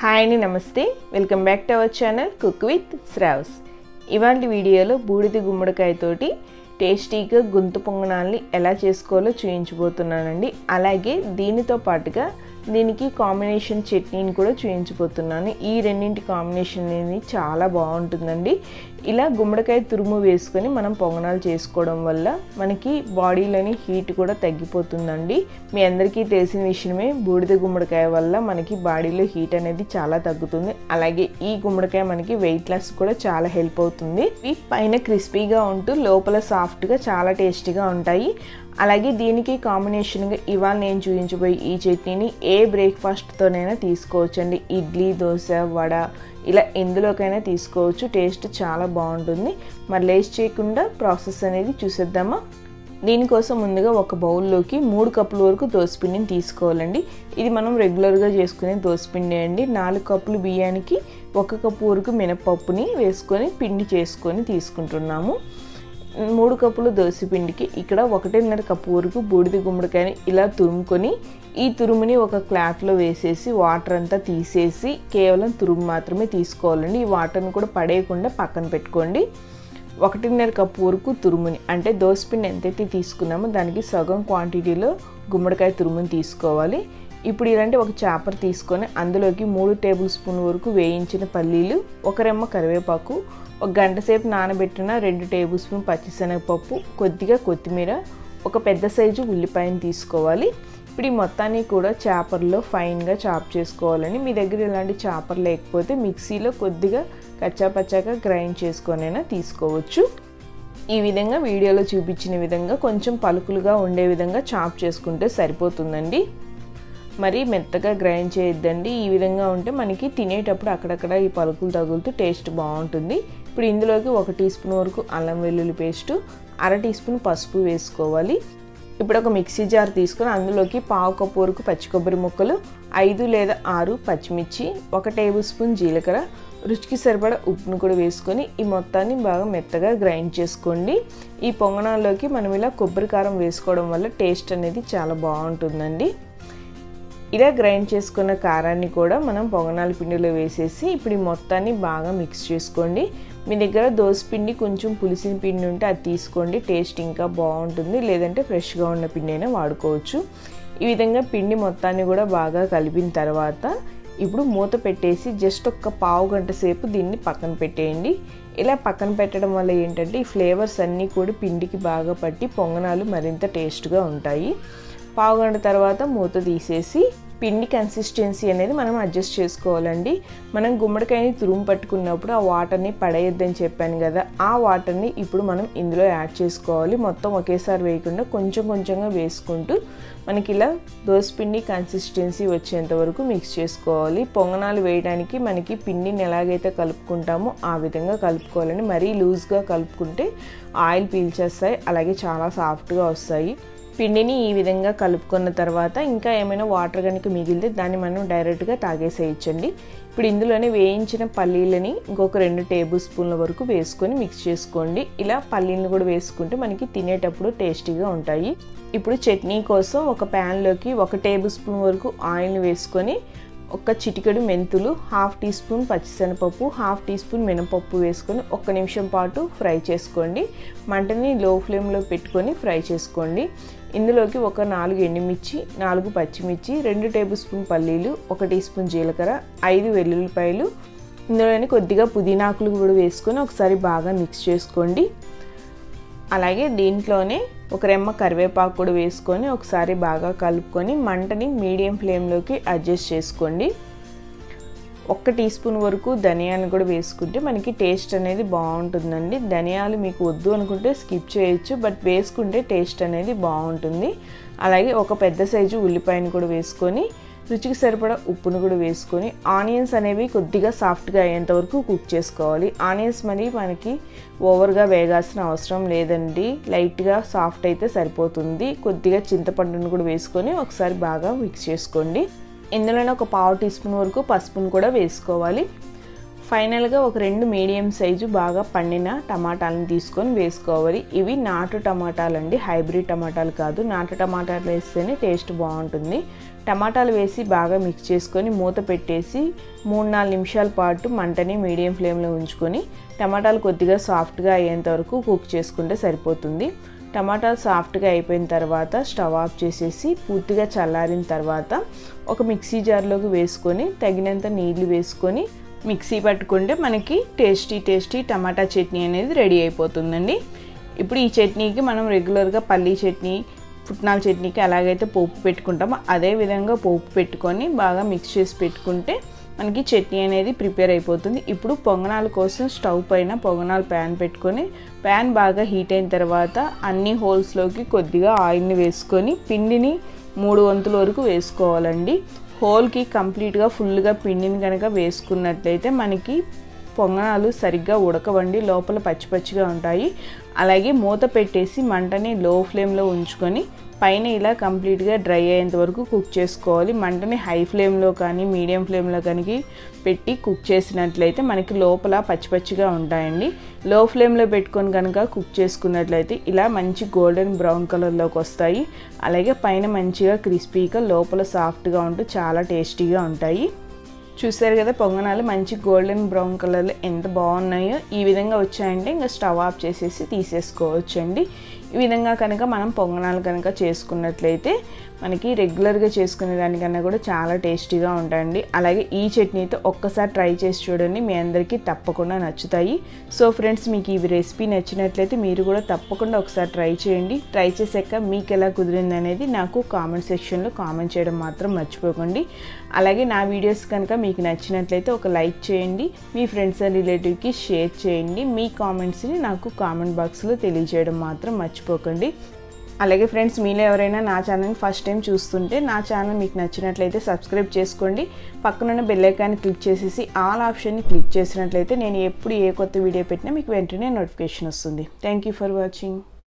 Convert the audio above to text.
Hi అండి, నమస్తే. Welcome back to our channel cook with Shravs. ఇవాళ వీడియోలో బూడిద గుమ్మడికాయతోటి టేస్టీగా గుంత పొంగనాల్ని ఎలా చేసుకోవాలో చూపించబోతున్నానండి. అలాగే దీనితో పాటుగా దీనికి కాంబినేషన్ చట్నీని కూడా చూపించబోతున్నాను. ఈ రెండింటి కాంబినేషన్ అనేది చాలా బాగుంటుందండి. ఇలా గుమ్మడికాయ తురుము వేసుకొని మనం పొంగనాలు చేసుకోవడం వల్ల మనకి బాడీలోని హీట్ కూడా తగ్గిపోతుందండి. మీ అందరికీ తెలిసిన విషయమే, బూడిద గుమ్మడికాయ వల్ల మనకి బాడీలో హీట్ అనేది చాలా తగ్గుతుంది. అలాగే ఈ గుమ్మడికాయ మనకి వెయిట్ లాస్ కూడా చాలా హెల్ప్ అవుతుంది. ఇవి పైన క్రిస్పీగా ఉంటూ లోపల సాఫ్ట్గా చాలా టేస్టీగా ఉంటాయి. అలాగే దీనికి కాంబినేషన్గా ఇవాళ నేను చూపించబోయే ఈ చట్నీని ఏ బ్రేక్ఫాస్ట్తోనైనా తీసుకోవచ్చండి. ఇడ్లీ, దోశ, వడ ఇలా ఎందులోకైనా తీసుకోవచ్చు. టేస్ట్ చాలా బాగుంటుంది. మరి లేట్ చేయకుండా ప్రాసెస్ అనేది చూసేద్దామా. దీనికోసం ముందుగా ఒక బౌల్లోకి 3 కప్పుల వరకు దోసపిండిని తీసుకోవాలండి. ఇది మనం రెగ్యులర్గా చేసుకునే దోసపిండి అండి. 4 కప్పులు బియ్యానికి 1 కప్పు వరకు మినపప్పుని వేసుకొని పిండి చేసుకొని తీసుకుంటున్నాము. 3 కప్పుల దోసపిండికి ఇక్కడ 1.5 కప్పు వరకు బూడిద గుమ్మడికాయని ఇలా తురుముకొని ఈ తురుముని ఒక క్లాత్లో వేసేసి వాటర్ అంతా తీసేసి కేవలం తురుము మాత్రమే తీసుకోవాలండి. ఈ వాటర్ని కూడా పడేయకుండా పక్కన పెట్టుకోండి. 1.5 కప్పు వరకు తురుముని, అంటే దోసపిండి ఎంతైతే తీసుకున్నామో దానికి సగం క్వాంటిటీలో గుమ్మడికాయ తురుముని తీసుకోవాలి. ఇప్పుడు ఇలాంటి ఒక చాపర్ తీసుకొని అందులోకి 3 టేబుల్ స్పూన్ వరకు వేయించిన పల్లీలు, 1 రెమ్మ కరివేపాకు, 1 గంట సేపు నానబెట్టిన 2 టేబుల్ స్పూన్ పచ్చిశనగపప్పు, కొద్దిగా కొత్తిమీర, ఒక పెద్ద సైజు ఉల్లిపాయను తీసుకోవాలి. ఇప్పుడు ఈ మొత్తాన్ని కూడా చాపర్లో ఫైన్గా చాప్ చేసుకోవాలండి. మీ దగ్గర ఇలాంటి చాపర్ లేకపోతే మిక్సీలో కొద్దిగా కచ్చాపచ్చాగా గ్రైండ్ చేసుకొనైనా తీసుకోవచ్చు. ఈ విధంగా వీడియోలో చూపించిన విధంగా కొంచెం పలుకులుగా ఉండే విధంగా చాప్ చేసుకుంటే సరిపోతుందండి. మరి మెత్తగా గ్రైండ్ చేయొద్దండి. ఈ విధంగా ఉంటే మనకి తినేటప్పుడు అక్కడక్కడ ఈ పలుకులు తగులుతూ టేస్ట్ బాగుంటుంది. ఇప్పుడు ఇందులోకి 1 టీ స్పూన్ వరకు అల్లం వెల్లుల్లి పేస్టు, 1/2 టీ స్పూన్ పసుపు వేసుకోవాలి. ఇప్పుడు ఒక మిక్సీ జార్ తీసుకొని అందులోకి 1/2 కప్పు వరకు పచ్చి కొబ్బరి ముక్కలు, 5 లేదా 6 పచ్చిమిర్చి, 1 టేబుల్ స్పూన్ జీలకర్ర, రుచికి సరిపడా ఉప్పును కూడా వేసుకొని ఈ మొత్తాన్ని బాగా మెత్తగా గ్రైండ్ చేసుకోండి. ఈ పొంగనాల్లోకి మనం ఇలా కొబ్బరి కారం వేసుకోవడం వల్ల టేస్ట్ అనేది చాలా బాగుంటుందండి. ఇలా గ్రైండ్ చేసుకున్న కారాన్ని కూడా మనం పొంగనాల పిండిలో వేసేసి ఇప్పుడు ఈ మొత్తాన్ని బాగా మిక్స్ చేసుకోండి. మీ దగ్గర దోసపిండి కొంచెం పులిసిన పిండి ఉంటే అది తీసుకోండి, టేస్ట్ ఇంకా బాగుంటుంది. లేదంటే ఫ్రెష్గా ఉన్న పిండి అయినా వాడుకోవచ్చు. ఈ విధంగా పిండి మొత్తాన్ని కూడా బాగా కలిపిన తర్వాత ఇప్పుడు మూత పెట్టేసి జస్ట్ ఒక 1/2 గంట సేపు దీన్ని పక్కన పెట్టేయండి. ఇలా పక్కన పెట్టడం వల్ల ఏంటంటే ఈ ఫ్లేవర్స్ అన్నీ కూడా పిండికి బాగా పట్టి పొంగనాలు మరింత టేస్ట్గా ఉంటాయి. 1/2 గంట తర్వాత మూత తీసేసి పిండి కన్సిస్టెన్సీ అనేది మనం అడ్జస్ట్ చేసుకోవాలండి. మనం గుమ్మడికాయని తురుము పట్టుకున్నప్పుడు ఆ వాటర్ని పడేయొద్దని చెప్పాను కదా, ఆ వాటర్ని ఇప్పుడు మనం ఇందులో యాడ్ చేసుకోవాలి. మొత్తం ఒకేసారి వేయకుండా కొంచెం కొంచెంగా వేసుకుంటూ మనకి ఇలా దోసపిండి కన్సిస్టెన్సీ వచ్చేంత వరకు మిక్స్ చేసుకోవాలి. పొంగనాలు వేయడానికి మనకి పిండిని ఎలాగైతే కలుపుకుంటామో ఆ విధంగా కలుపుకోవాలండి. మరీ లూజ్గా కలుపుకుంటే ఆయిల్ పీల్చేస్తాయి, అలాగే చాలా సాఫ్ట్గా వస్తాయి. పిండిని ఈ విధంగా కలుపుకున్న తర్వాత ఇంకా ఏమైనా వాటర్ కనుక మిగిలితే దాన్ని మనం డైరెక్ట్గా తాగేసేయచ్చండి. ఇప్పుడు ఇందులోనే వేయించిన పల్లీలని ఇంకొక 2 టేబుల్ స్పూన్ల వరకు వేసుకొని మిక్స్ చేసుకోండి. ఇలా పల్లీలను కూడా వేసుకుంటే మనకి తినేటప్పుడు టేస్టీగా ఉంటాయి. ఇప్పుడు చట్నీ కోసం ఒక ప్యాన్లోకి 1 టేబుల్ స్పూన్ వరకు ఆయిల్ని వేసుకొని 1 చిటికెడు మెంతులు, 1/2 టీ స్పూన్ పచ్చిశనగపప్పు, 1/2 టీ స్పూన్ మినపప్పు వేసుకొని 1 నిమిషం పాటు ఫ్రై చేసుకోండి. మంటని లో ఫ్లేమ్లో పెట్టుకొని ఫ్రై చేసుకోండి. ఇందులోకి ఒక 4 ఎండుమిర్చి, 4 పచ్చిమిర్చి, 2 టేబుల్ స్పూన్ పల్లీలు, 1 టీ స్పూన్ జీలకర్ర, 5 వెల్లుల్లిపాయలు, ఇందులోని కొద్దిగా పుదీనాకులు కూడా వేసుకొని ఒకసారి బాగా మిక్స్ చేసుకోండి. అలాగే దీంట్లోనే 1 రెమ్మ కరివేపాకు కూడా వేసుకొని ఒకసారి బాగా కలుపుకొని మంటని మీడియం ఫ్లేమ్లోకి అడ్జస్ట్ చేసుకోండి. 1 టీ స్పూన్ వరకు ధనియాలను కూడా వేసుకుంటే మనకి టేస్ట్ అనేది బాగుంటుందండి. ధనియాలు మీకు వద్దు అనుకుంటే స్కిప్ చేయొచ్చు, బట్ వేసుకుంటే టేస్ట్ అనేది బాగుంటుంది. అలాగే ఒక పెద్ద సైజు ఉల్లిపాయను కూడా వేసుకొని రుచికి సరిపడా ఉప్పును కూడా వేసుకొని ఆనియన్స్ అనేవి కొద్దిగా సాఫ్ట్గా అయ్యేంత వరకు కుక్ చేసుకోవాలి. ఆనియన్స్ మరి మనకి ఓవర్గా వేగాల్సిన అవసరం లేదండి, లైట్గా సాఫ్ట్ అయితే సరిపోతుంది. కొద్దిగా చింతపండును కూడా వేసుకొని ఒకసారి బాగా మిక్స్ చేసుకోండి. ఇందులోనే ఒక 1/2 టీ స్పూన్ వరకు పసుపును కూడా వేసుకోవాలి. ఫైనల్గా ఒక 2 మీడియం సైజు బాగా పండిన టమాటాలను తీసుకొని వేసుకోవాలి. ఇవి నాటు టమాటాలు అండి, హైబ్రిడ్ టమాటాలు కాదు. నాటు టమాటాలు వేస్తేనే టేస్ట్ బాగుంటుంది. టమాటాలు వేసి బాగా మిక్స్ చేసుకొని మూత పెట్టేసి 3-4 నిమిషాల పాటు మంటని మీడియం ఫ్లేమ్లో ఉంచుకొని టమాటాలు కొద్దిగా సాఫ్ట్గా అయ్యేంత వరకు కుక్ చేసుకుంటే సరిపోతుంది. టమాటాలు సాఫ్ట్గా అయిపోయిన తర్వాత స్టవ్ ఆఫ్ చేసేసి పూర్తిగా చల్లారిన తర్వాత ఒక మిక్సీ జార్లోకి వేసుకొని తగినంత నీళ్లు వేసుకొని మిక్సీ పట్టుకుంటే మనకి టేస్టీ టమాటా చట్నీ అనేది రెడీ అయిపోతుందండి. ఇప్పుడు ఈ చట్నీకి మనం రెగ్యులర్గా పల్లీ చట్నీ, పుట్నాల చట్నీకి ఎలాగైతే పోపు పెట్టుకుంటామో అదే విధంగా పోపు పెట్టుకొని బాగా మిక్స్ చేసి పెట్టుకుంటే మనకి చట్నీ అనేది ప్రిపేర్ అయిపోతుంది. ఇప్పుడు పొంగనాల కోసం స్టవ్ పైన పొంగనాల ప్యాన్ పెట్టుకొని ప్యాన్ బాగా హీట్ అయిన తర్వాత అన్ని హోల్స్లోకి కొద్దిగా ఆయిల్ని వేసుకొని పిండిని 3 వంతుల వరకు వేసుకోవాలండి. హోల్కి కంప్లీట్గా ఫుల్గా పిండిని కనుక వేసుకున్నట్లయితే మనకి పొంగనాలు సరిగ్గా ఉడకవండి, లోపల పచ్చిగా ఉంటాయి. అలాగే మూత పెట్టేసి మంటని లో ఫ్లేమ్లో ఉంచుకొని పైన ఇలా కంప్లీట్గా డ్రై అయ్యేంత వరకు కుక్ చేసుకోవాలి. మంటని హై ఫ్లేమ్లో కానీ మీడియం ఫ్లేమ్లో కానీ పెట్టి కుక్ చేసినట్లయితే మనకి లోపల పచ్చిగా ఉంటాయండి. లో ఫ్లేమ్లో పెట్టుకొని కనుక కుక్ చేసుకున్నట్లయితే ఇలా మంచి గోల్డెన్ బ్రౌన్ కలర్లోకి వస్తాయి. అలాగే పైన మంచిగా క్రిస్పీగా లోపల సాఫ్ట్గా ఉంటూ చాలా టేస్టీగా ఉంటాయి. చూసారు కదా పొంగనాలు మంచి గోల్డెన్ బ్రౌన్ కలర్లో ఎంత బాగున్నాయో. ఈ విధంగా వచ్చాయంటే ఇంకా స్టవ్ ఆఫ్ చేసేసి తీసేసుకోవచ్చండి. ఈ విధంగా కనుక మనం పొంగనాలు కనుక చేసుకున్నట్లయితే మనకి రెగ్యులర్గా చేసుకునే దానికన్నా కూడా చాలా టేస్టీగా ఉంటాయండి. అలాగే ఈ చట్నీతో ఒక్కసారి ట్రై చేసి చూడండి, మీ అందరికీ తప్పకుండా నచ్చుతాయి. సో ఫ్రెండ్స్, మీకు ఈ రెసిపీ నచ్చినట్లయితే మీరు కూడా తప్పకుండా ఒకసారి ట్రై చేయండి. ట్రై చేసాక మీకు ఎలా కుదిరింది అనేది నాకు కామెంట్ సెక్షన్లో కామెంట్ చేయడం మాత్రం మర్చిపోకండి. అలాగే నా వీడియోస్ కనుక మీకు నచ్చినట్లయితే ఒక లైక్ చేయండి, మీ ఫ్రెండ్స్ అండ్ రిలేటివ్కి షేర్ చేయండి. మీ కామెంట్స్ని నాకు కామెంట్ బాక్స్లో తెలియజేయడం మాత్రం మర్చిపోకండి. అలాగే ఫ్రెండ్స్, మీలో ఎవరైనా నా ఛానల్ని ఫస్ట్ టైం చూస్తుంటే నా ఛానల్ మీకు నచ్చినట్లయితే సబ్స్క్రైబ్ చేసుకోండి. పక్కనున్న బెల్ ఐకాన్ని క్లిక్ చేసేసి ఆల్ ఆప్షన్ని క్లిక్ చేసినట్లయితే నేను ఎప్పుడు ఏ కొత్త వీడియో పెట్టినా మీకు వెంటనే నోటిఫికేషన్ వస్తుంది. Thank you for watching.